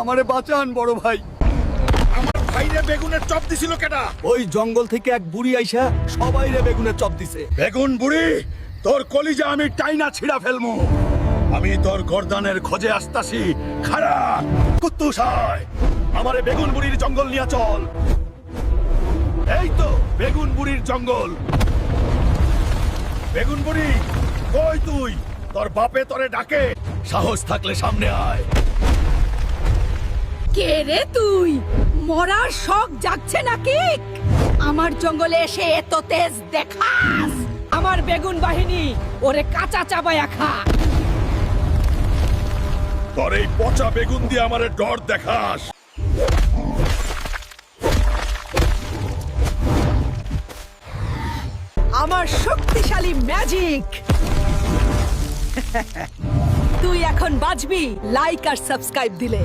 আমারে বাঁচান বড় ভাই। আমার ভাইরে বেগুনের চপ দিছিল কেডা? ওই জঙ্গল থেকে এক বুড়ি আইসা সবাইরে বেগুনের চপ দিছে। বেগুন বুড়ি, তোর কলিজা আমি টাইনা ছিড়া ফেলমু। আমি তোর গর্দানের খোঁজে আসতাছি। খাড়া কুত্তুস হয়, আমারে বেগুন বুড়ির জঙ্গল নিয়ে চল। এই তো বেগুন বুড়ির জঙ্গল। বেগুন বুড়ি কই তুই? তোর বাপে তোরে ডাকে, সাহস থাকলে সামনে আয়। কে রে তুই? মরার শখ জাগছে নাকি? আমার জঙ্গলে এসে এত তেজ দেখাস? আমার বেগুন বাহিনী ওরে কাঁচা চাবায়া খা। তোর এই পচা বেগুন দিয়ে আমারে ডর দেখাস? আমার শক্তিশালী ম্যাজিক। তুই এখন বাঁচবি লাইক আর সাবস্ক্রাইব দিলে।